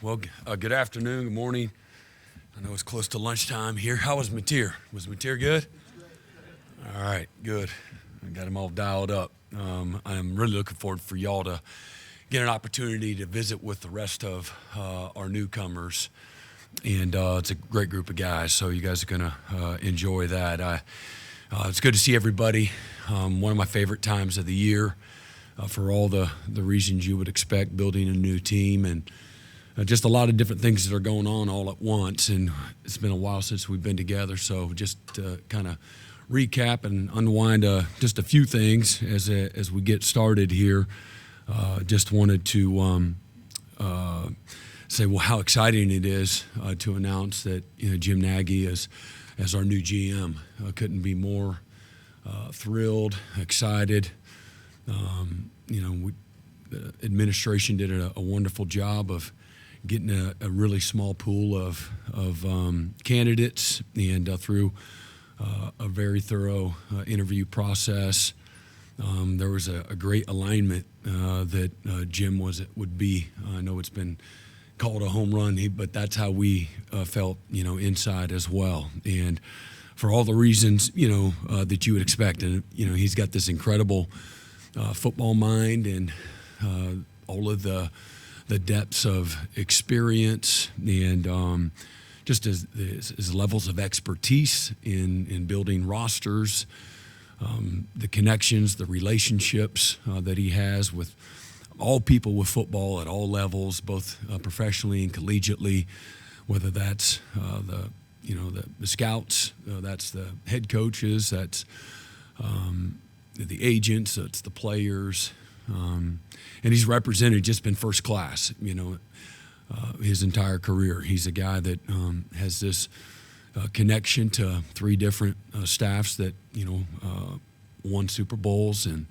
Well, good afternoon, good morning. I know it's close to lunchtime here. How was Mateer? Was Mateer good? All right, good. I got him all dialed up. I'm really looking forward for y'all to get an opportunity to visit with the rest of our newcomers. And it's a great group of guys, so you guys are going to enjoy that. It's good to see everybody. One of my favorite times of the year for all the reasons you would expect, building a new team and just a lot of different things that are going on all at once. And it's been a while since we've been together, so just to kind of recap and unwind just a few things as we get started here. Just wanted to say, well, how exciting it is to announce that Jim Nagy as our new GM. Couldn't be more thrilled, excited. The administration did a wonderful job of getting a really small pool of candidates, and through a very thorough interview process. There was a great alignment that Jim would be. I know it's been called a home run, but that's how we felt, inside as well. And for all the reasons, that you would expect. And, he's got this incredible football mind and all of the depths of experience and just his levels of expertise in building rosters, the connections, the relationships that he has with all people with football at all levels, both professionally and collegiately, whether that's the scouts, that's the head coaches, that's the agents, it's the players, and he's represented, just been first class, his entire career. He's a guy that has this connection to three different staffs that, won Super Bowls. And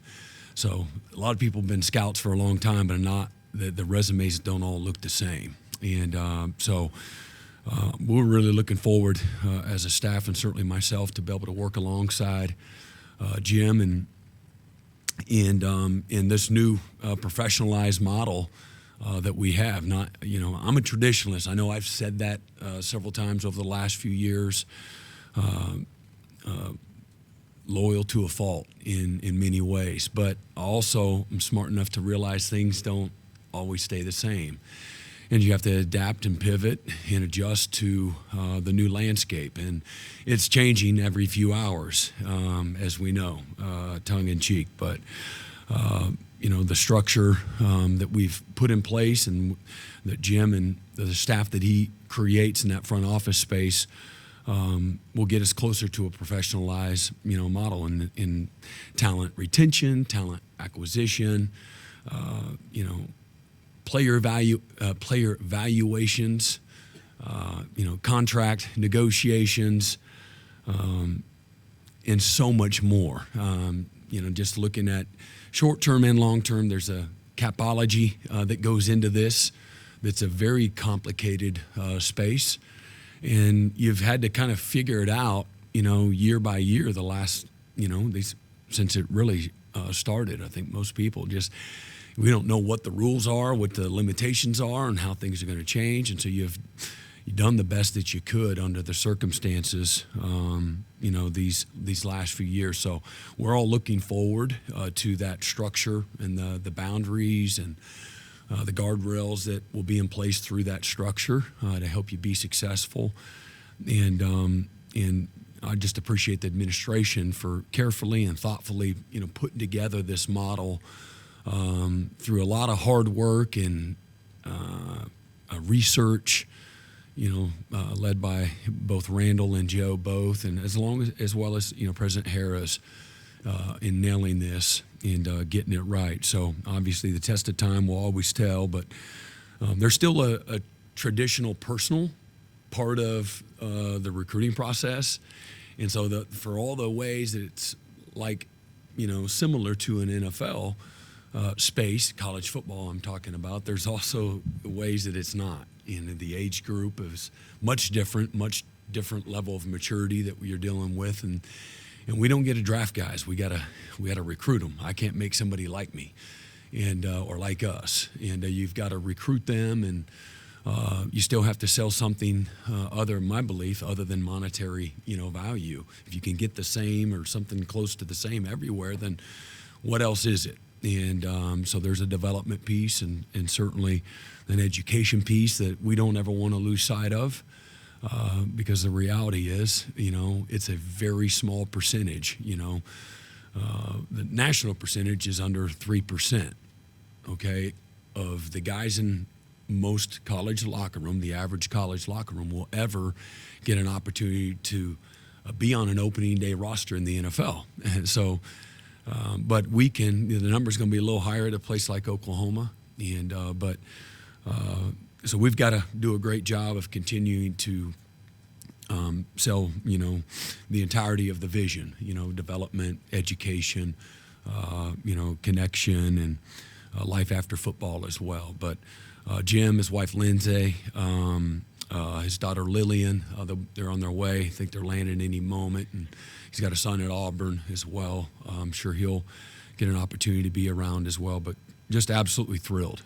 so a lot of people have been scouts for a long time, but the resumes don't all look the same. And so we're really looking forward as a staff, and certainly myself, to be able to work alongside Jim and in this new professionalized model that we have. I'm a traditionalist. I know I've said that several times over the last few years. Loyal to a fault in many ways, but also I'm smart enough to realize things don't always stay the same, and you have to adapt and pivot and adjust to the new landscape, and it's changing every few hours, as we know, tongue in cheek. But the structure that we've put in place, and that Jim and the staff that he creates in that front office space will get us closer to a professionalized, model in talent retention, talent acquisition, player valuations, contract negotiations, and so much more. Just looking at short-term and long-term, there's a capology that goes into this. That's a very complicated space, and you've had to kind of figure it out, year by year. The last, since it really started. I think most people we don't know what the rules are, what the limitations are, and how things are going to change. And so you've done the best that you could under the circumstances, these last few years. So we're all looking forward to that structure and the boundaries and the guardrails that will be in place through that structure to help you be successful. And I just appreciate the administration for carefully and thoughtfully, putting together this model through a lot of hard work and research, led by both Randall and Joe both, and as well as President Harris in nailing this and getting it right. So obviously the test of time will always tell, but there's still a traditional personal part of the recruiting process, and so for all the ways that it's like similar to an NFL space, college football I'm talking about, there's also ways that it's not. The age group is much different level of maturity that you're dealing with, and we don't get to draft guys. We gotta recruit them. I can't make somebody like me, and or like us, and you've got to recruit them and you still have to sell something in my belief, other than monetary, value. If you can get the same or something close to the same everywhere, then what else is it? And so there's a development piece and certainly an education piece that we don't ever want to lose sight of, because the reality is, it's a very small percentage. The national percentage is under 3%, okay, of the guys in most college locker room, the average college locker room, will ever get an opportunity to be on an opening day roster in the NFL. And so, but we can, the number's going to be a little higher at a place like Oklahoma. And, so we've got to do a great job of continuing to sell, the entirety of the vision, development, education, connection, and life after football as well. But Jim, his wife Lindsay, his daughter Lillian, they're on their way. I think they're landing any moment. And he's got a son at Auburn as well. I'm sure he'll get an opportunity to be around as well. But just absolutely thrilled.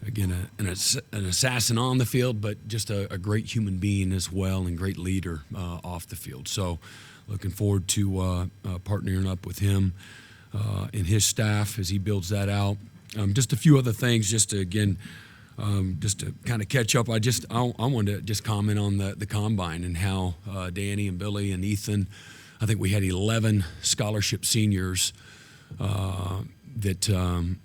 Again, an assassin on the field, but just a great human being as well, and great leader off the field. So looking forward to partnering up with him and his staff as he builds that out. Just a few other things, just to kind of catch up. I wanted to just comment on the combine and how Danny and Billy and Ethan, I think we had 11 scholarship seniors that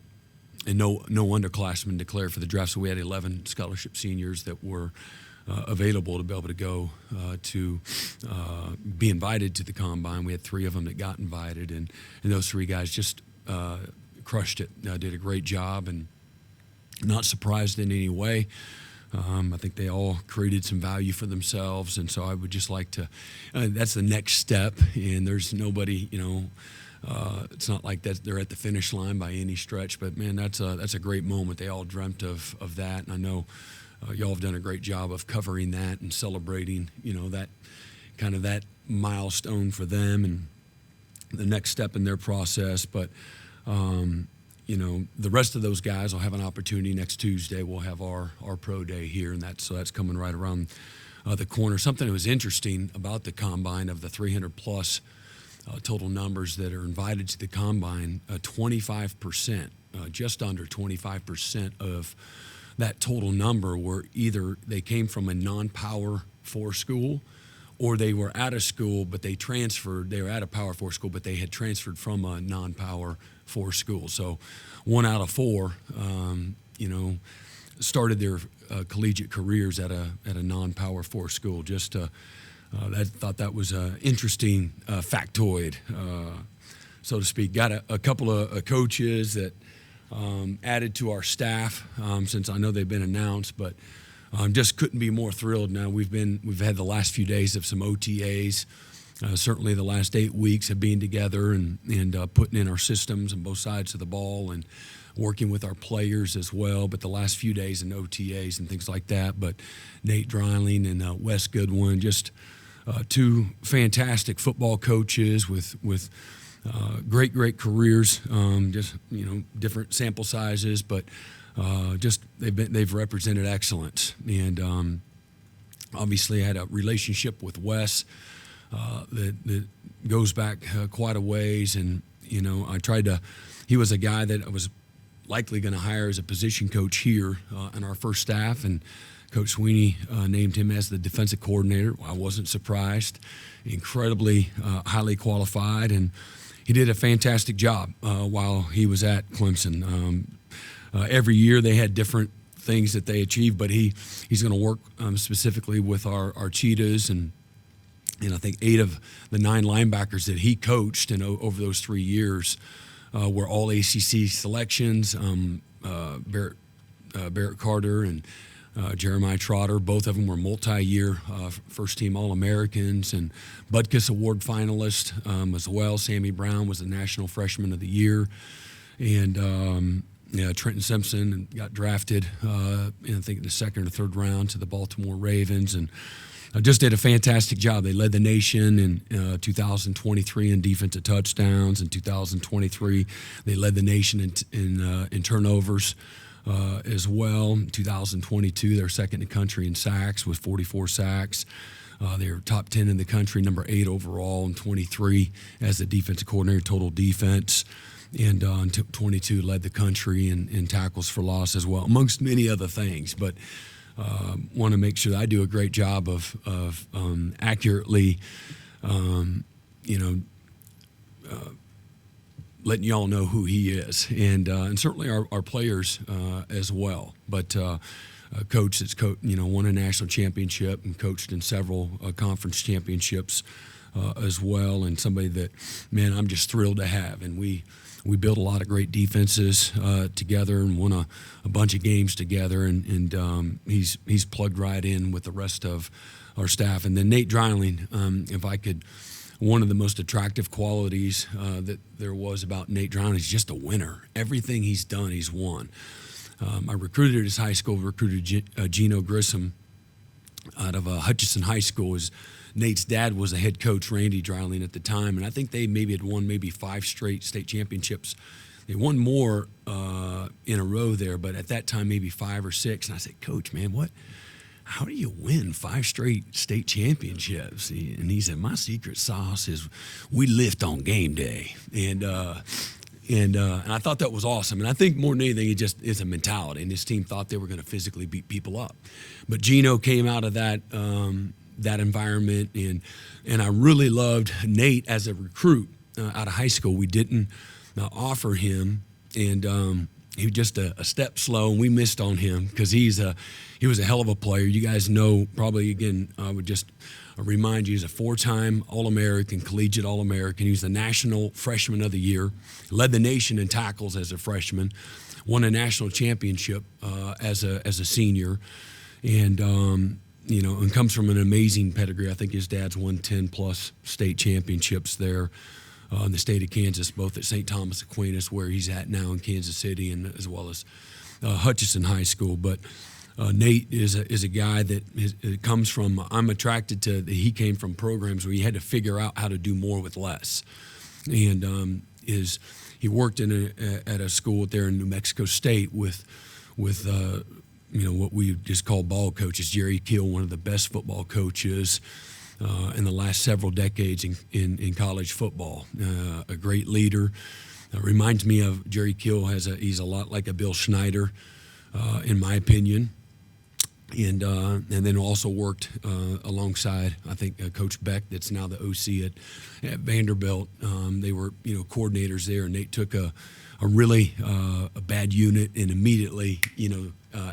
and no underclassmen declared for the draft. So we had 11 scholarship seniors that were available to be able to go to be invited to the combine. We had 3 of them that got invited, and those 3 guys just crushed it. Did a great job, and not surprised in any way. I think they all created some value for themselves, and so I would just like to. That's the next step, and there's nobody, it's not like that they're at the finish line by any stretch. But man, that's a great moment. They all dreamt of that, and I know y'all have done a great job of covering that and celebrating, that kind of that milestone for them and the next step in their process. But the rest of those guys will have an opportunity next Tuesday. We'll have our pro day here, and that's coming right around the corner. Something that was interesting about the combine, of the 300 plus total numbers that are invited to the combine, 25%, just under 25% of that total number were either they came from a non-Power 4 school, or they were out of school, but they transferred. They were at a Power 4 school, but they had transferred from a non-Power 4 school. So 1 out of 4, started their collegiate careers at a non-Power 4 school. Just I thought that was an interesting factoid, so to speak. Got a couple of coaches that added to our staff since I know they've been announced, but just couldn't be more thrilled. Now we've had the last few days of some OTAs. Certainly the last 8 weeks of being together and putting in our systems on both sides of the ball and working with our players as well. But the last few days in OTAs and things like that. But Nate Dreiling and Wes Goodwin, just 2 fantastic football coaches with great careers. Just different sample sizes, but just they've represented excellence. And obviously I had a relationship with Wes that goes back quite a ways, and he was a guy that I was likely going to hire as a position coach here on our first staff, and Coach Sweeney named him as the defensive coordinator. I wasn't surprised. Incredibly highly qualified, and he did a fantastic job while he was at Clemson. Every year they had different things that they achieved, but he's going to work specifically with our Cheetahs, and I think 8 of the 9 linebackers that he coached and over those 3 years were all ACC selections. Barrett Carter and Jeremiah Trotter, both of them were multi-year first-team All-Americans and Butkus Award finalists as well. Sammy Brown was the National Freshman of the Year. And Trenton Simpson got drafted, I think in the 2nd or 3rd round to the Baltimore Ravens, and just did a fantastic job. They led the nation in 2023 in defensive touchdowns. In 2023, they led the nation in turnovers. as well. In 2022, they're second in the country in sacks with 44 sacks. They're top 10 in the country, number 8 overall, and 23 as the defensive coordinator, total defense. And in 22 led the country in tackles for loss as well, amongst many other things. But want to make sure that I do a great job of accurately, letting y'all know who he is, and certainly our players as well. But a coach that's won a national championship and coached in several conference championships as well, and somebody that, man, I'm just thrilled to have. And we built a lot of great defenses together and won a bunch of games together, and he's plugged right in with the rest of our staff. And then Nate Dreiling, if I could, one of the most attractive qualities that there was about Nate Dreiling is just a winner. Everything he's done, he's won. I recruited at his high school, Gino Grissom out of Hutchinson High School. Nate's dad was a head coach, Randy Dreiling, at the time, and I think they maybe had won 5 straight state championships. They won more in a row there, but at that time maybe 5 or 6. And I said, Coach, man, how do you win 5 straight state championships? And he said, my secret sauce is we lift on game day. And I thought that was awesome. And I think more than anything, it just is a mentality. And his team thought they were going to physically beat people up. But Gino came out of that environment, and I really loved Nate as a recruit out of high school. We didn't offer him, and he was just a step slow, and we missed on him because he was a hell of a player. You guys know, probably, again, I would just remind you, he's a 4-time All-American, collegiate All-American. He was the National Freshman of the Year, led the nation in tackles as a freshman, won a national championship as a senior, and and comes from an amazing pedigree. I think his dad's won 10+ state championships there in the state of Kansas, both at St. Thomas Aquinas, where he's at now in Kansas City, and as well as Hutchinson High School. But Nate is a guy that comes from, I'm attracted to, he came from programs where you had to figure out how to do more with less. And he worked at a school there in New Mexico State with what we just call ball coaches. Jerry Keel, one of the best football coaches in the last several decades in college football. A great leader. Reminds me of Jerry Keel. He's a lot like a Bill Schneider, in my opinion. And then also worked alongside, I think, Coach Beck, that's now the OC at Vanderbilt. They were coordinators there, and Nate took a really bad unit and immediately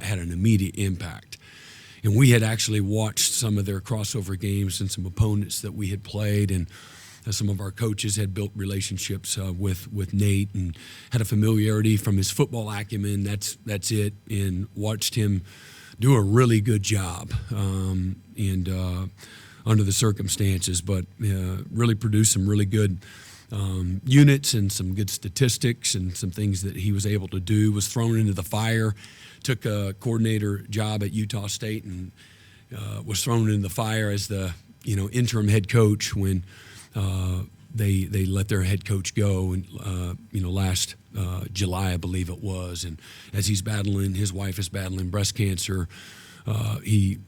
had an immediate impact. And we had actually watched some of their crossover games and some opponents that we had played, and some of our coaches had built relationships with Nate and had a familiarity from his football acumen. That's it, and watched him do a really good job under the circumstances, but really produced some really good units and some good statistics and some things that he was able to do. Was thrown into the fire, took a coordinator job at Utah State, and was thrown into the fire as the interim head coach when they let their head coach go, and last July, I believe it was. And as his wife is battling breast cancer, he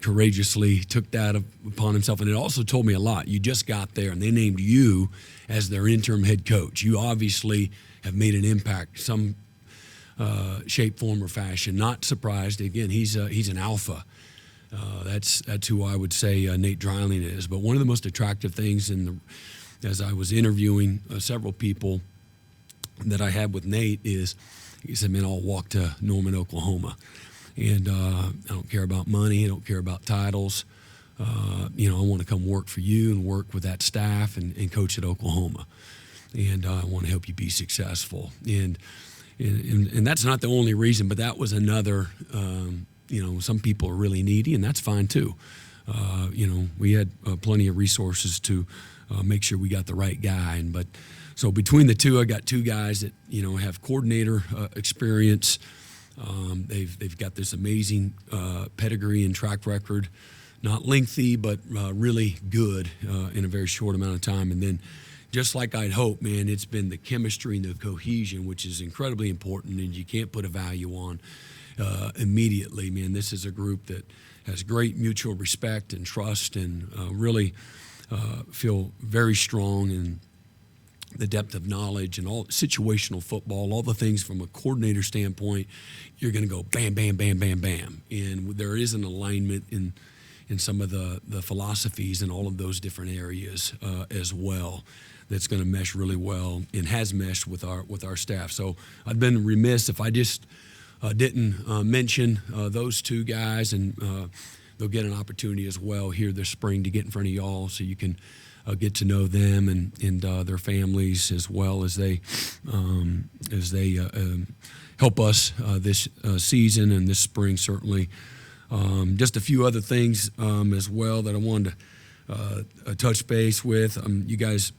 courageously took that upon himself. And it also told me a lot. You just got there, and they named you as their interim head coach. You obviously have made an impact, some shape, form, or fashion. Not surprised. Again, he's an alpha. That's who I would say Nate Dreiling is. But one of the most attractive things as I was interviewing several people that I had with Nate is, he said, man, I'll walk to Norman, Oklahoma. And I don't care about money. I don't care about titles. I want to come work for you and work with that staff and coach at Oklahoma. And I want to help you be successful. And that's not the only reason, but that was another, some people are really needy, and that's fine too. We had plenty of resources to make sure we got the right guy. So between the two, I got 2 guys that, have coordinator experience. They've got this amazing pedigree and track record, not lengthy, but really good in a very short amount of time. And then just like I'd hoped, man, it's been the chemistry and the cohesion, which is incredibly important, and you can't put a value on immediately. Man, this is a group that has great mutual respect and trust, and really feel very strong in the depth of knowledge and all situational football, all the things from a coordinator standpoint. You're going to go bam, bam, bam, bam, bam, and there is an alignment in some of the philosophies in all of those different areas as well. That's going to mesh really well and has meshed with our staff. So I've been remiss if I just didn't mention those two guys, and they'll get an opportunity as well here this spring to get in front of y'all, so you can get to know them and their families, as well as they help us this season and this spring certainly. Just a few other things as well that I wanted to touch base with. You guys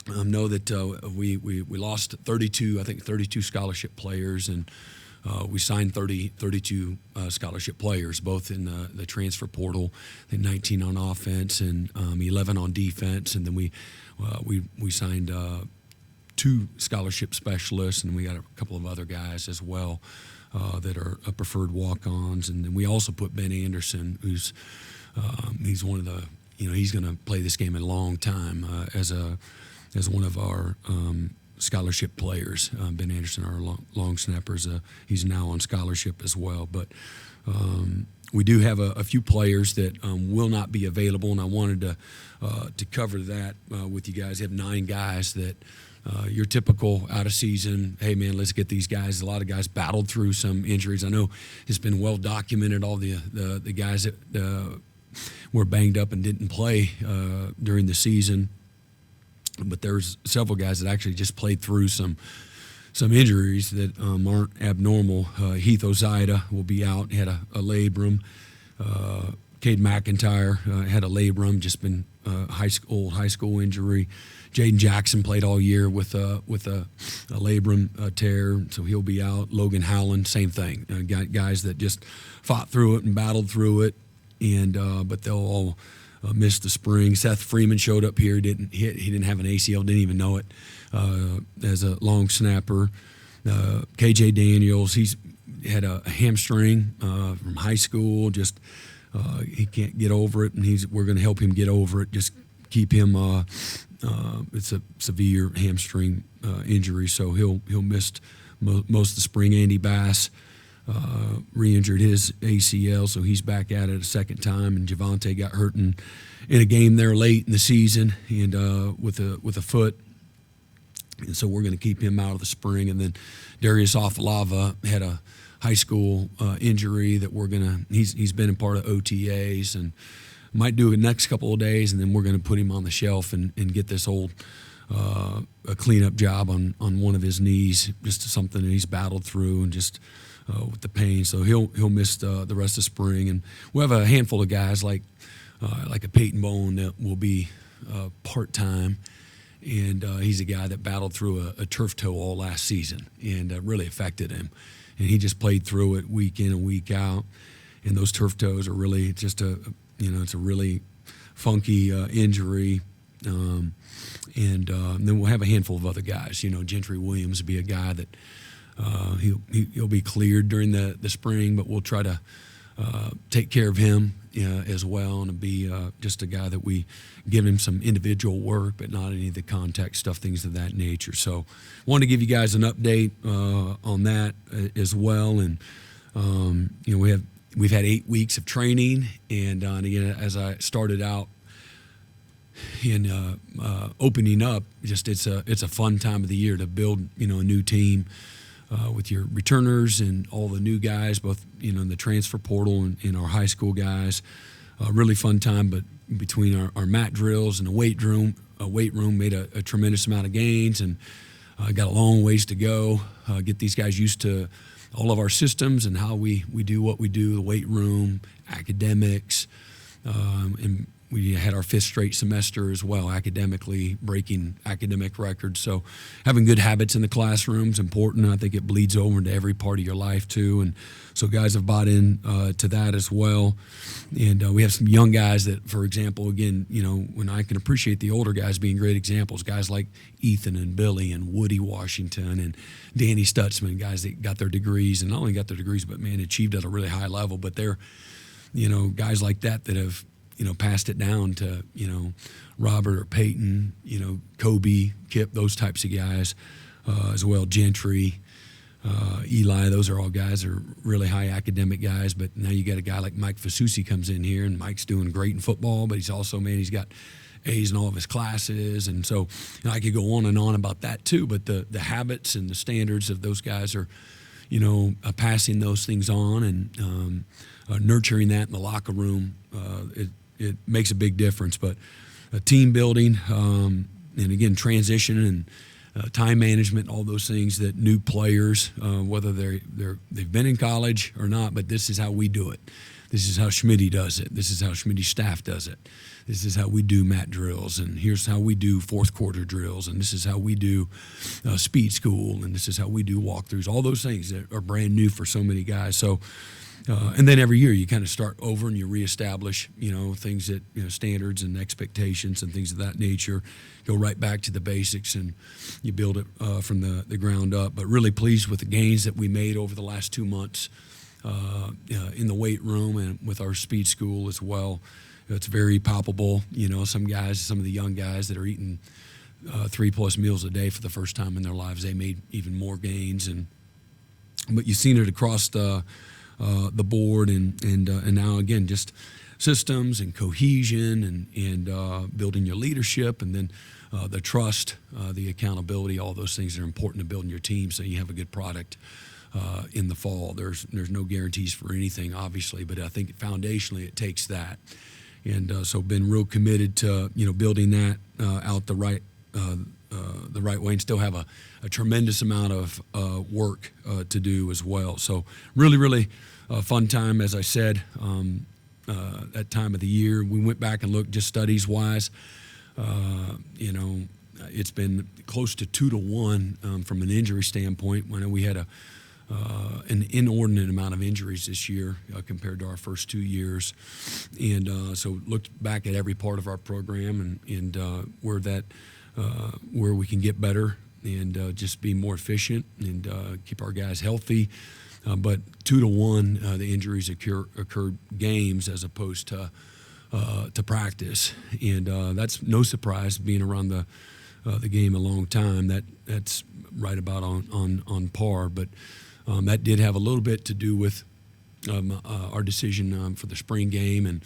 know that we lost 32 scholarship players, and we signed 32 scholarship players, both in the transfer portal. I think 19 on offense and 11 on defense, and then we signed 2 scholarship specialists, and we got a couple of other guys as well that are preferred walk-ons. And then we also put Ben Anderson, who's he's one of the, he's going to play this game a long time as one of our scholarship players. Ben Anderson, our long snappers, he's now on scholarship as well. But we do have a few players that will not be available, and I wanted to cover that with you guys. We have 9 guys that your typical out of season, hey man, let's get these guys. A lot of guys battled through some injuries. I know it's been well documented, all the guys that were banged up and didn't play during the season. But there's several guys that actually just played through some injuries that aren't abnormal. Heath Ozida will be out. He had a labrum. Cade McIntyre had a labrum, just been high school injury. Jaden Jackson played all year with a labrum tear, so he'll be out. Logan Howland, same thing. Guys that just fought through it and battled through it, and but they'll all missed the spring. Seth Freeman showed up here. He didn't have an ACL. Didn't even know it as a long snapper. KJ Daniels. He's had a hamstring from high school. Just he can't get over it, and we're going to help him get over it. Just keep him. It's a severe hamstring injury, so he'll miss most of the spring. Andy Bass re-injured his ACL, so he's back at it a second time. And Javante got hurt in a game there late in the season, and with a foot, and so we're going to keep him out of the spring. And then Darius Afalava had a high school injury that he's been a part of OTAs and might do it next couple of days, and then we're going to put him on the shelf and get this a cleanup job on one of his knees, just something that he's battled through, and just with the pain. So he'll miss the rest of spring. And we'll have a handful of guys like a Peyton Bowen that will be part-time, and he's a guy that battled through a turf toe all last season, and really affected him. And he just played through it week in and week out. And those turf toes are really just it's a really funky injury. And then we'll have a handful of other guys. Gentry Williams will be a guy that he'll be cleared during the spring, but we'll try to take care of him as well, and be just a guy that we give him some individual work, but not any of the contact stuff, things of that nature. So wanted to give you guys an update on that as well. And we've had 8 weeks of training, and again, as I started out in opening up, just it's a fun time of the year to build a new team with your returners and all the new guys, both in the transfer portal and our high school guys. Really fun time, but between our mat drills and the weight room made a tremendous amount of gains, and got a long ways to go. Get these guys used to all of our systems and how we do what we do, the weight room, academics, and we had our 5th straight semester as well, academically breaking academic records. So having good habits in the classroom is important. I think it bleeds over into every part of your life too. And so guys have bought in to that as well. And we have some young guys that, for example, again, when I can appreciate the older guys being great examples, guys like Ethan and Billy and Woody Washington and Danny Stutzman, guys that got their degrees, and not only got their degrees, but man, achieved at a really high level. But they're, guys like that have, passed it down to, Robert or Peyton, Kobe, Kip, those types of guys as well, Gentry, Eli. Those are all guys that are really high academic guys. But now you got a guy like Mike Fasusi comes in here, and Mike's doing great in football, but he's also, he's got A's in all of his classes. And so I could go on and on about that too. But the habits and the standards of those guys are, passing those things on and nurturing that in the locker room. It makes a big difference. But team building and again transition and time management, all those things that new players, whether they've been in college or not, but this is how we do it. This is how Schmitty does it. This is how Schmitty's staff does it. This is how we do mat drills, and here's how we do fourth quarter drills, and this is how we do speed school, and this is how we do walkthroughs. All those things that are brand new for so many guys. So. And then every year you kind of start over and you reestablish, things that, standards and expectations and things of that nature. Go right back to the basics and you build it from the ground up. But really pleased with the gains that we made over the last 2 months in the weight room and with our speed school as well. It's very palpable. Some of the young guys that are eating 3+ meals a day for the first time in their lives, they made even more gains. But you've seen it across the board and now again just systems and cohesion and building your leadership, and then the trust, the accountability, all those things are important to building your team so you have a good product in the fall. There's no guarantees for anything, obviously, but I think foundationally it takes that, and so been real committed to building that out the right way, and still have a tremendous amount of work to do as well. So really fun time, as I said, that time of the year. We went back and looked just studies wise. It's been close to 2 to 1 from an injury standpoint. I know we had an inordinate amount of injuries this year compared to our first 2 years, and so looked back at every part of our program and where we can get better and just be more efficient and keep our guys healthy. But 2 to 1, the injuries occurred games as opposed to practice, and that's no surprise. Being around the game a long time, that's right about on par. But that did have a little bit to do with our decision for the spring game, and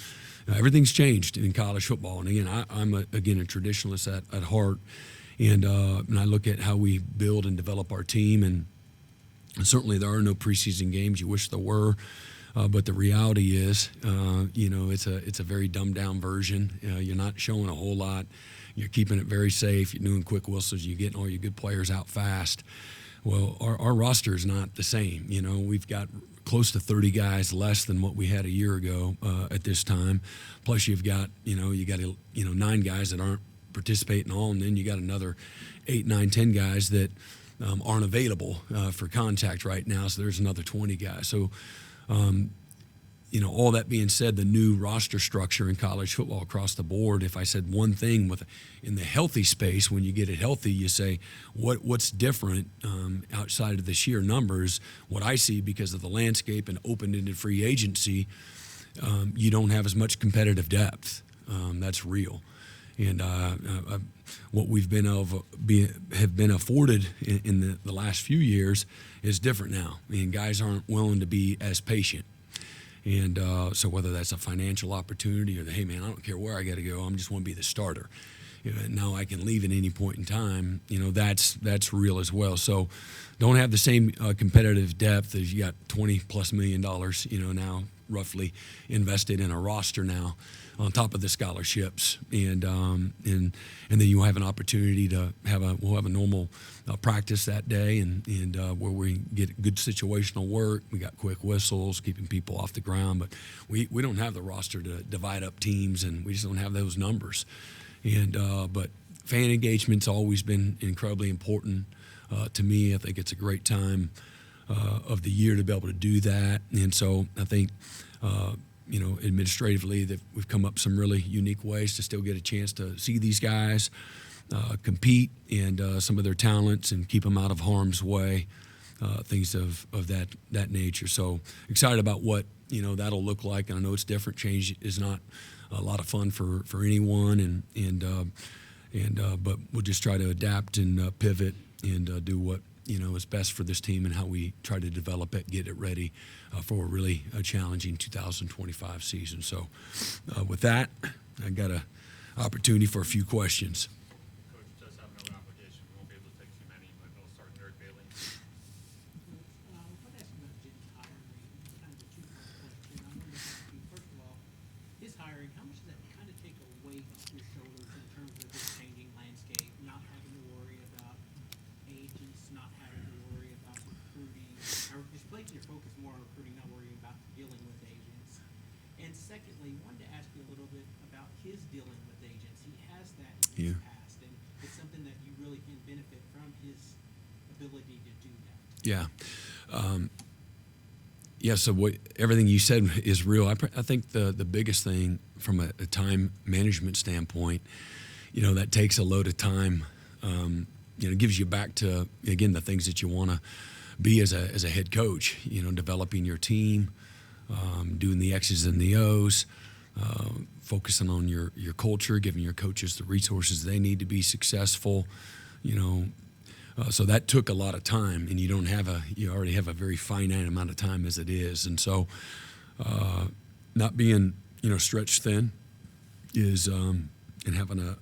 everything's changed in college football. And again, I'm a traditionalist at heart, and I look at how we build and develop our team, and certainly there are no preseason games. You wish there were, but the reality is, it's a very dumbed down version. You're not showing a whole lot. You're keeping it very safe. You're doing quick whistles. You're getting all your good players out fast. Well, our roster is not the same. We've got close to 30 guys less than what we had a year ago at this time. Plus, you've got 9 guys that aren't participating all, and then you got another 8, 9, 10 guys that aren't available for contact right now. So there's another 20 guys. So, all that being said, the new roster structure in college football across the board, if I said one thing in the healthy space, when you get it healthy, you say, what's different outside of the sheer numbers? What I see, because of the landscape and open-ended free agency, you don't have as much competitive depth. That's real. And what we've have been afforded in the last few years is different now. Guys aren't willing to be as patient. And so whether that's a financial opportunity or hey, man, I don't care where I got to go, I just want to be the starter. now I can leave at any point in time. That's real as well. So don't have the same competitive depth as you got $20+ million, now roughly invested in a roster now on top of the scholarships, and then you have an opportunity to we'll have a normal practice that day, and where we get good situational work. We got quick whistles, keeping people off the ground, but we don't have the roster to divide up teams, and we just don't have those numbers. But fan engagement's always been incredibly important to me. I think it's a great time of the year to be able to do that, and so I think. Administratively, that we've come up some really unique ways to still get a chance to see these guys compete and some of their talents and keep them out of harm's way, things of that nature. So excited about what that'll look like. And I know it's different. Change is not a lot of fun for anyone, but we'll just try to adapt and pivot and do what is best for this team and how we try to develop it, get it ready for a really challenging 2025 season. So with that, I got an opportunity for a few questions. Coach does have no obligation. We won't be able to take too many, but I'll start with Eric Bailey. I want to ask about Jim's hiring, kind of a two-part question. I wanted to ask you, first of all, his hiring, how much does that kind of take a weight off your shoulders in terms of this changing landscape, not having to worry about agents, not having to worry about recruiting, or just placing your focus more on recruiting, not worrying about dealing with agents? And secondly, wanted to ask you a little bit about his dealing with agents. He has that in his past, and it's something that you really can benefit from, his ability to do that. Yeah. So everything you said is real. I think the biggest thing from a time management standpoint, that takes a load of time. It gives you back to, again, the things that you want to be as a head coach, developing your team, doing the X's and the O's, focusing on your culture, giving your coaches the resources they need to be successful, so that took a lot of time, and you already have a very finite amount of time as it is. And so not being, stretched thin is, and having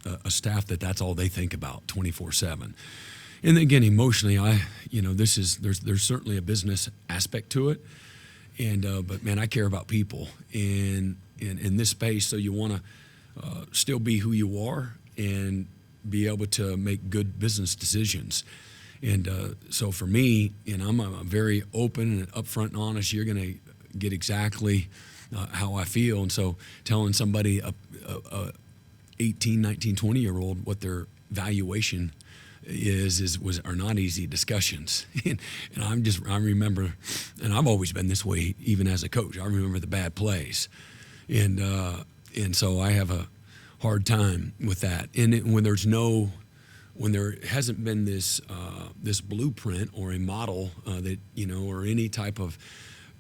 a staff that's all they think about 24/7. And again, emotionally, there's certainly a business aspect to it, but man, I care about people in this space. So you want to still be who you are and be able to make good business decisions. And so for me, I'm a very open and upfront and honest. You're going to get exactly how I feel. And so telling somebody a 18, 19, 20-year-old what their valuation are not easy discussions. And I remember, and I've always been this way even as a coach. I remember the bad plays. And so I have a hard time with that. And when there hasn't been this blueprint or a model that or any type of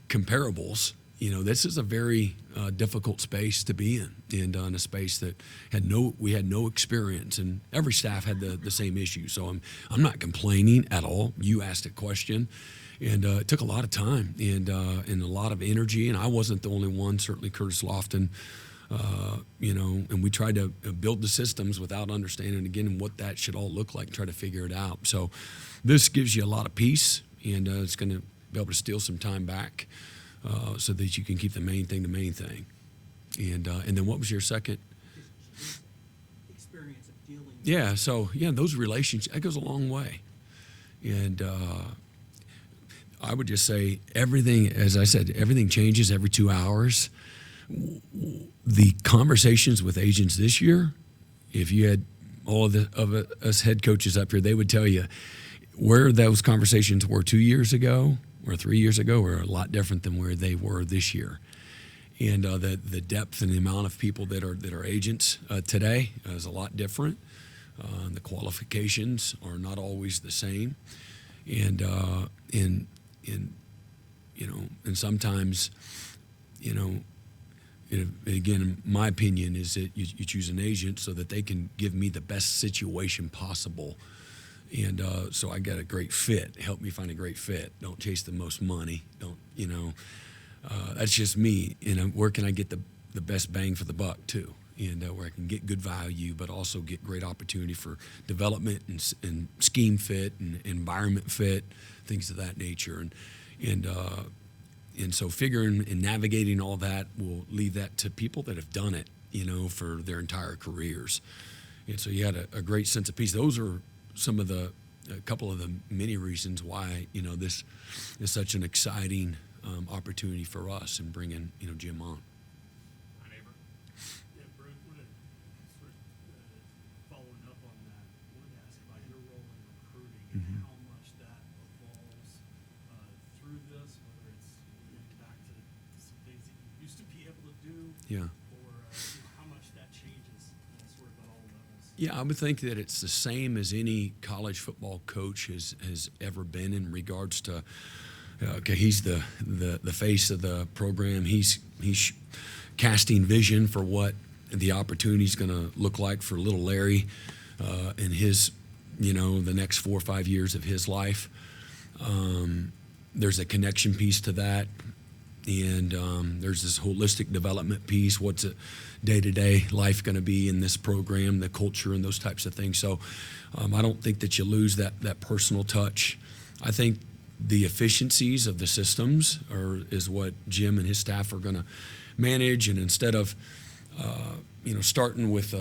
comparables, this is a very difficult space to be in, and in a space that we had no experience, and every staff had the same issue. So I'm not complaining at all. You asked a question, and it took a lot of time and a lot of energy, and I wasn't the only one. Certainly Curtis Lofton. And we tried to build the systems without understanding, again, what that should all look like and try to figure it out. So this gives you a lot of peace, and it's going to be able to steal some time back so that you can keep the main thing. And then what was your second? His experience of dealing with Yeah, so, those relationships, that goes a long way. And I would just say everything, as I said, everything changes every 2 hours. The conversations with agents this year, if you had all of us head coaches up here, they would tell you where those conversations were 2 years ago or 3 years ago were a lot different than where they were this year. And the depth and the amount of people that are agents today is a lot different. The qualifications are not always the same, and sometimes, again, my opinion is that you choose an agent so that they can give me the best situation possible. And so I got a great fit. Help me find a great fit. Don't chase the most money. That's just me. Where can I get the best bang for the buck too? and where I can get good value, but also get great opportunity for development and scheme fit and environment fit, things of that nature. And so figuring and navigating all that, will leave that to people that have done it, for their entire careers. And so you had a great sense of peace. Those are a couple of the many reasons why, this is such an exciting opportunity for us in bringing, Jim on. My neighbor. Yeah, Brent, sort of following up on that, wanted to ask about your role in recruiting and how much that evolves through this, whether it's getting back to some things that you used to be able to do, Yeah. or how much that changes sort of at all levels. Yeah, I would think that it's the same as any college football coach has ever been in regards to. Okay, he's the face of the program. He's casting vision for what the opportunity is going to look like for little Larry in his, the next 4 or 5 years of his life. There's a connection piece to that, and there's this holistic development piece. What's a day-to-day life going to be in this program, the culture, and those types of things. So I don't think that you lose that personal touch. I think the efficiencies of the systems is what Jim and his staff are going to manage. And instead of, starting with,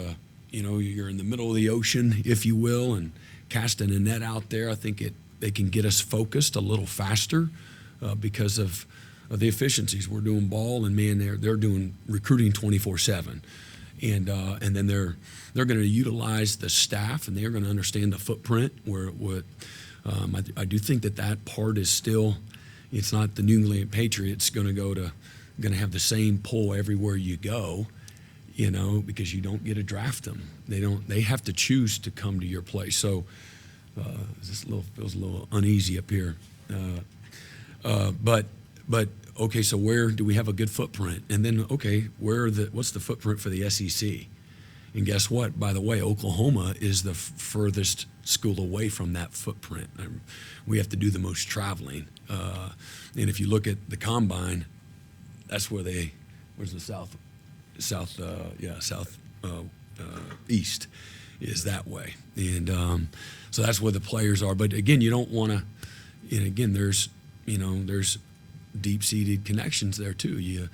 you're in the middle of the ocean, if you will, and casting a net out there, I think they can get us focused a little faster because of the efficiencies. We're doing ball, and man, they're doing recruiting 24/7, and then they're going to utilize the staff, and they're going to understand the footprint I do think that part is still, it's not the New England Patriots going to have the same pull everywhere you go, because you don't get to draft them. They have to choose to come to your place. So feels a little uneasy up here. But okay, so where do we have a good footprint? And then, okay, what's the footprint for the SEC? And guess what? By the way, Oklahoma is the furthest school away from that footprint. We have to do the most traveling. And if you look at the combine, that's where where's the east is that way. And so that's where the players are. But again, you don't want to, and again, there's deep-seated connections there too.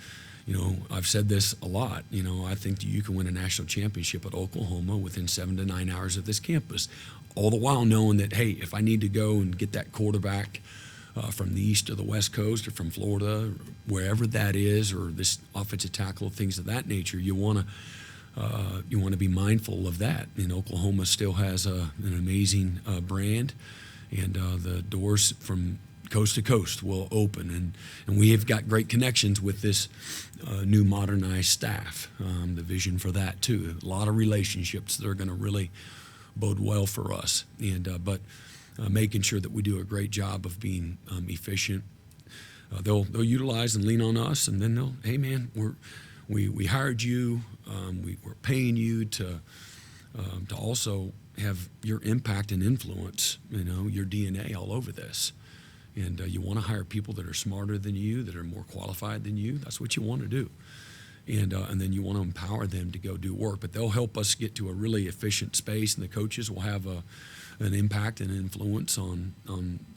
I've said this a lot. I think that you can win a national championship at Oklahoma within 7 to 9 hours of this campus, all the while knowing that, hey, if I need to go and get that quarterback from the east or the west coast or from Florida, wherever that is, or this offensive tackle, things of that nature, you want to be mindful of that. And Oklahoma still has an amazing brand, and the doors from coast to coast will open, and we have got great connections with this new modernized staff. The vision for that too, a lot of relationships that are going to really bode well for us, but making sure that we do a great job of being efficient. They'll utilize and lean on us, and then hey man, we hired you, we're paying you to also have your impact and influence, your DNA all over this. And you want to hire people that are smarter than you, that are more qualified than you. That's what you want to do. And then you want to empower them to go do work. But they'll help us get to a really efficient space, and the coaches will have an impact and influence on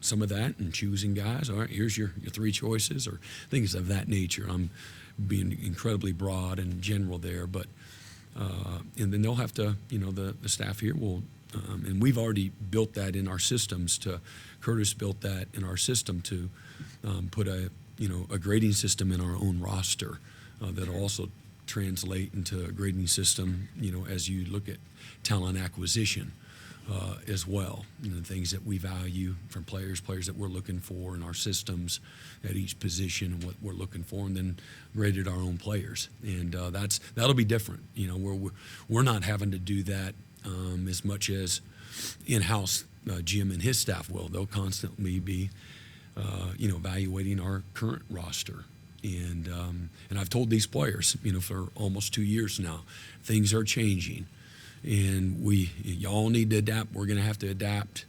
some of that and choosing guys. All right, here's your 3 choices, or things of that nature. I'm being incredibly broad and general there. But and then they'll have to, the staff here will, and we've already built that in our systems Curtis built that in our system to put a grading system in our own roster that'll also translate into a grading system, as you look at talent acquisition as well. The things that we value from players that we're looking for in our systems at each position, and what we're looking for, and then graded our own players. And that'll be different. We're not having to do that as much as in-house Jim and his staff will. They'll constantly be, evaluating our current roster. And I've told these players, for almost 2 years now, things are changing, and y'all need to adapt. We're going to have to adapt,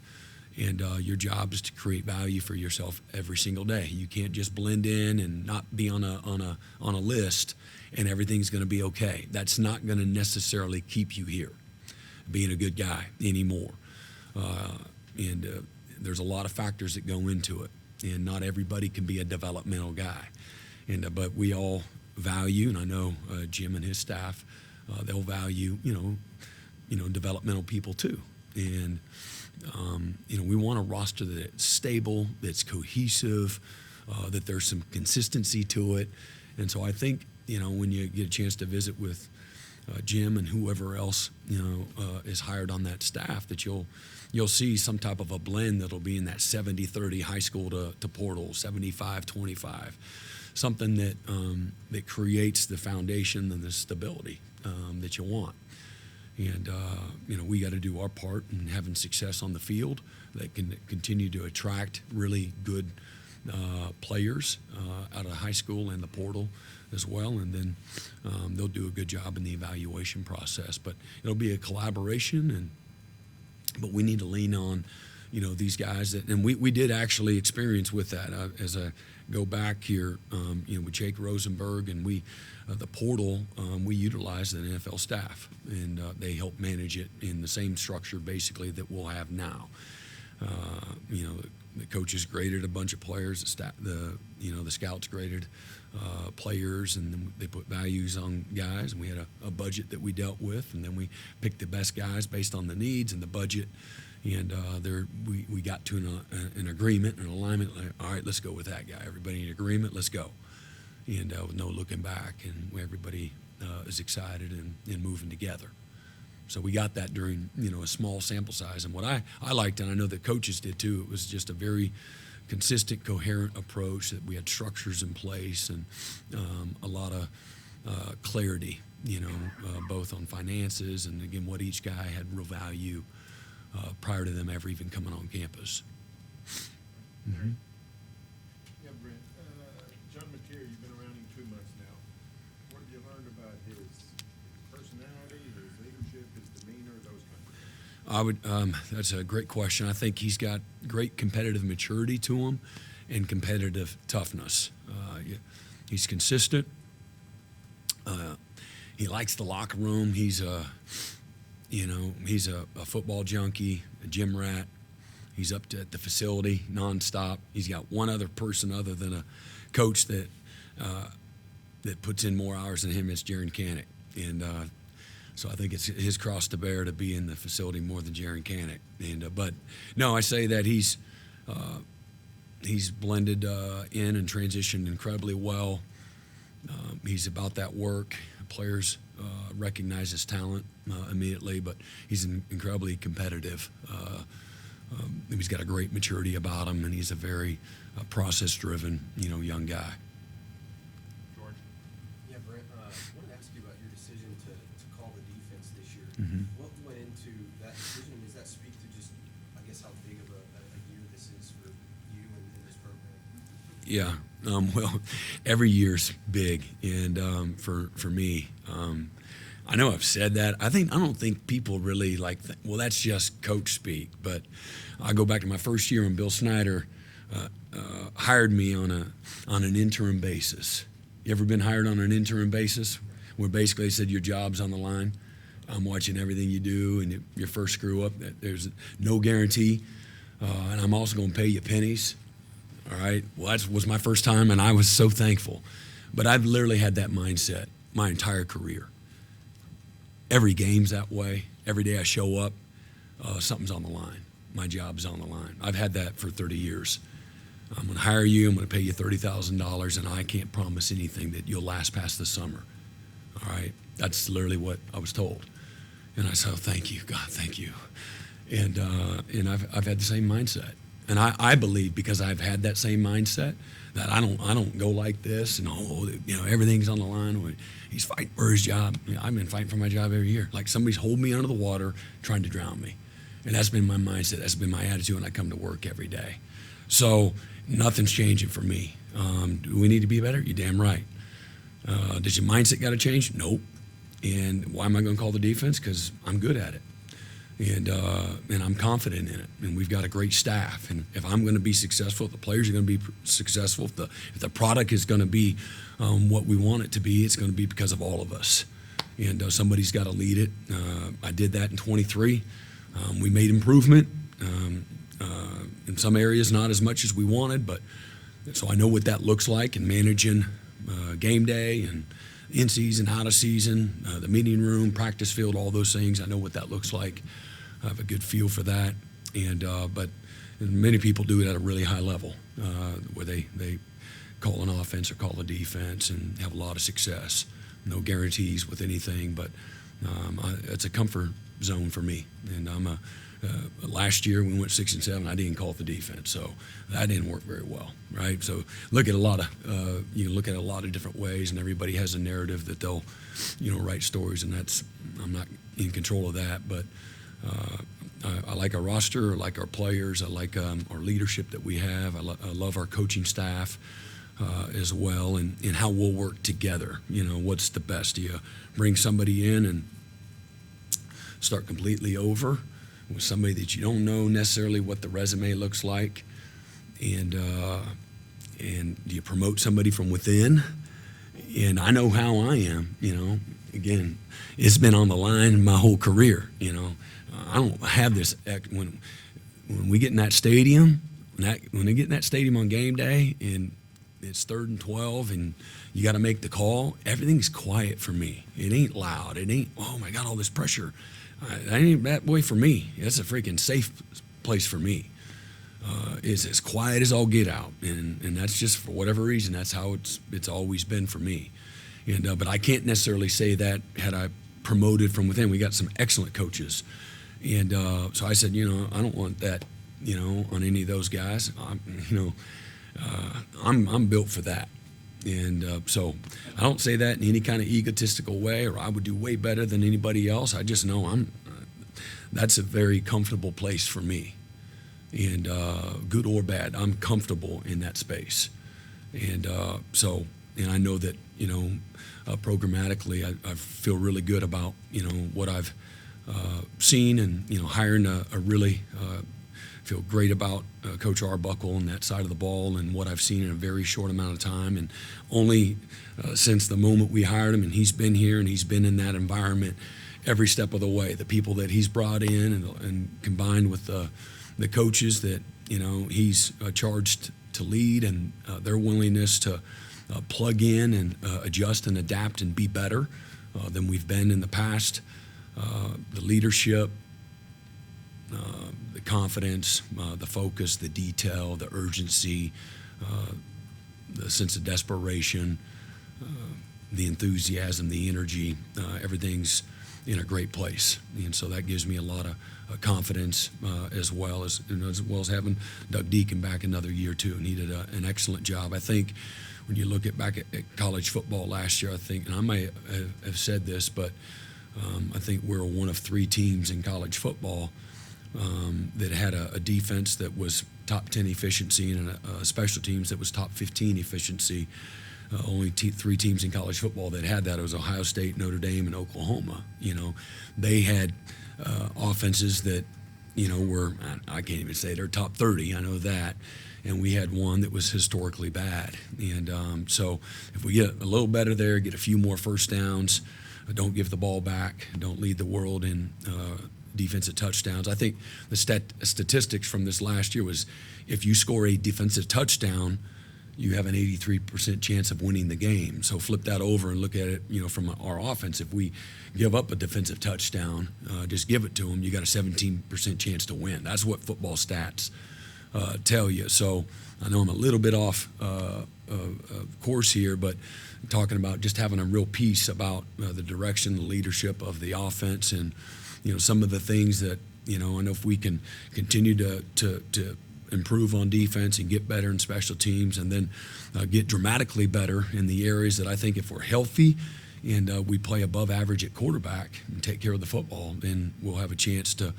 And your job is to create value for yourself every single day. You can't just blend in and not be on a list, and everything's going to be okay. That's not going to necessarily keep you here, being a good guy anymore. And there's a lot of factors that go into it, and not everybody can be a developmental guy. And but we all value, and I know Jim and his staff, they'll value, developmental people too. And we want a roster that's stable, that's cohesive, that there's some consistency to it. And so I think, when you get a chance to visit with Jim and whoever else, is hired on that staff, that you'll see some type of a blend that'll be in that 70-30 high school to portal, 75-25, something that creates the foundation and the stability that you want. And, we got to do our part in having success on the field that can continue to attract really good players out of high school and the portal as well. And then they'll do a good job in the evaluation process. But it'll be a collaboration, but we need to lean on, these guys. And we did actually experience with that. As I go back here, with Jake Rosenberg and the portal, we utilized an NFL staff, and they help manage it in the same structure basically that we'll have now. The coaches graded a bunch of players, the scouts graded players, and then they put values on guys, and we had a budget that we dealt with, and then we picked the best guys based on the needs and the budget. And we got to an agreement, an alignment. Like, all right, let's go with that guy. Everybody in agreement, let's go. And with no looking back, and everybody is excited and moving together. So we got that during a small sample size. And what I liked, and I know that coaches did too, it was just a very consistent, coherent approach, that we had structures in place and a lot of clarity, both on finances and again what each guy had real value prior to them ever even coming on campus. Mm-hmm. Yeah, Brent. John Mateer, you've been around him 2 months now. What have you learned about his personality, his leadership, his demeanor, those kinds of things? That's a great question. I think he's got great competitive maturity to him and competitive toughness. He's consistent. He likes the locker room. He's a football junkie, a gym rat. He's up at the facility nonstop. He's got one other person other than a coach that puts in more hours than him. It's Jaron Canick. And so I think it's his cross to bear to be in the facility more than Jaron Canick. And but no, I say that he's blended in and transitioned incredibly well. He's about that work. Players recognize his talent immediately, but he's incredibly competitive. He's got a great maturity about him, and he's a very process-driven, young guy. George? Yeah, Brent, I wanted to ask you about your decision to call the defense this year. Mhm. What went into that decision? Does that speak to just, I guess, how big of a year this is for you and this program? Yeah. Well, every year's big, and for me, I know I've said that. I don't think people really well, that's just coach speak. But I go back to my first year when Bill Snyder hired me on an interim basis. You ever been hired on an interim basis, where basically they said your job's on the line? I'm watching everything you do, and your first screw up, there's no guarantee, and I'm also going to pay you pennies. All right. Well, that was my first time, and I was so thankful. But I've literally had that mindset my entire career. Every game's that way. Every day I show up, something's on the line. My job's on the line. I've had that for 30 years. I'm going to hire you. I'm going to pay you $30,000, and I can't promise anything that you'll last past the summer. All right. That's literally what I was told. And I said, oh, thank you, God, thank you. And I've had the same mindset. And I believe, because I've had that same mindset, that I don't go like this and everything's on the line. He's fighting for his job. I've been fighting for my job every year. Like somebody's holding me under the water trying to drown me. And that's been my mindset. That's been my attitude when I come to work every day. So nothing's changing for me. Do we need to be better? You're damn right. Does your mindset got to change? Nope. And why am I going to call the defense? Because I'm good at it. and I'm confident in it. And we've got a great staff. And if I'm going to be successful, if the players are going to be successful, if the product is going to be what we want it to be, it's going to be because of all of us. And somebody's got to lead it. I did that in 23. We made improvement. In some areas, not as much as we wanted, but so I know what that looks like in managing game day and in season, out of season, the meeting room, practice field, all those things. I know what that looks like. I have a good feel for that. And but many people do it at a really high level, where they call an offense or call a defense and have a lot of success. No guarantees with anything, but it's a comfort zone for me. And last year we went 6-7. I didn't call the defense, so that didn't work very well, right? So look at a lot of you can look at it a lot of different ways, and everybody has a narrative that they'll write stories, and that's I'm not in control of that, but I like our roster, I like our players, I like our leadership that we have. I love our coaching staff as well, and how we'll work together. What's the best? Do you bring somebody in and start completely over with somebody that you don't know necessarily what the resume looks like, and do you promote somebody from within? And I know how I am. Again, it's been on the line my whole career. I don't have this when we get in that stadium. When they get in that stadium on game day and it's 3rd and 12 and you got to make the call, everything's quiet for me. It ain't loud. It ain't, oh my God, all this pressure. That ain't that way for me. It's a freaking safe place for me. It's as quiet as all get out, and that's just for whatever reason. That's how it's always been for me. And but I can't necessarily say that had I promoted from within. We got some excellent coaches, and so I said, I don't want that, on any of those guys. I'm built for that. And so I don't say that in any kind of egotistical way, or I would do way better than anybody else. I just know that's a very comfortable place for me. And good or bad, I'm comfortable in that space. And and I know that, programmatically, I feel really good about, what I've seen, and, hiring a really feel great about Coach Arbuckle and that side of the ball and what I've seen in a very short amount of time. And only since the moment we hired him, and he's been here and he's been in that environment every step of the way. The people that he's brought in and combined with the coaches that, he's charged to lead, and their willingness to plug in and adjust and adapt and be better than we've been in the past. The leadership, the confidence, the focus, the detail, the urgency, the sense of desperation, the enthusiasm, the energy, everything's in a great place. And so that gives me a lot of confidence, as well as having Doug Deacon back another year too. And he did an excellent job. I think when you look back at college football last year, I think, and I may have said this, but I think we're one of 3 teams in college football that had a defense that was top 10 efficiency and a special teams that was top 15 efficiency. Only 3 teams in college football that had that. It was Ohio State, Notre Dame, and Oklahoma. They had offenses that, were, I can't even say they're top 30. I know that. And we had one that was historically bad. And so if we get a little better there, get a few more first downs, don't give the ball back, don't lead the world in defensive touchdowns. I think the statistics from this last year was if you score a defensive touchdown, you have an 83% chance of winning the game. So flip that over and look at it, from our offense. If we give up a defensive touchdown, just give it to them, you got a 17% chance to win. That's what football stats tell you. So I know I'm a little bit off course here, but talking about just having a real piece about the direction, the leadership of the offense, and some of the things that I know if we can continue to improve on defense and get better in special teams, and then get dramatically better in the areas that I think if we're healthy and we play above average at quarterback and take care of the football, then we'll have a chance to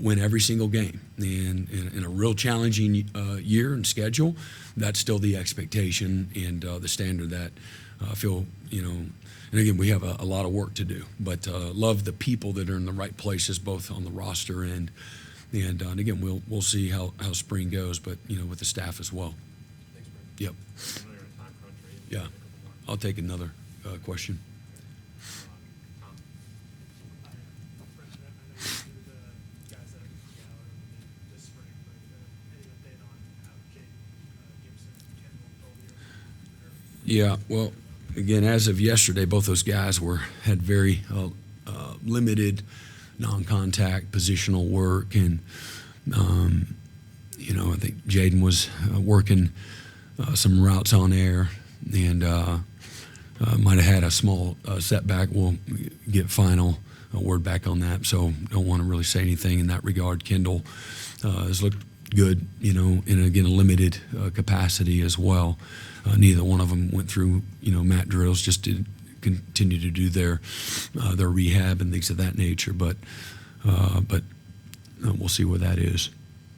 win every single game. And in a real challenging year and schedule, that's still the expectation and the standard that I feel, And again, we have a lot of work to do, but love the people that are in the right places, both on the roster and again, we'll see how spring goes, but with the staff as well. Thanks, Brent. Yep. I know you're in a time crunch, right? Yeah. I'll take another question. Tom? Brent, I know you're the guys that are gonna be out over this spring, but any update on how Jake Gibson and Kendall Collier are? Yeah, well, again, as of yesterday, both those guys had very limited non-contact positional work, and I think Jaden was working some routes on air, and might have had a small setback. We'll get final word back on that, so don't want to really say anything in that regard. Kendall has looked good, in again a limited capacity as well. Neither one of them went through mat drills, just to continue to do their rehab and things of that nature. But we'll see where that is.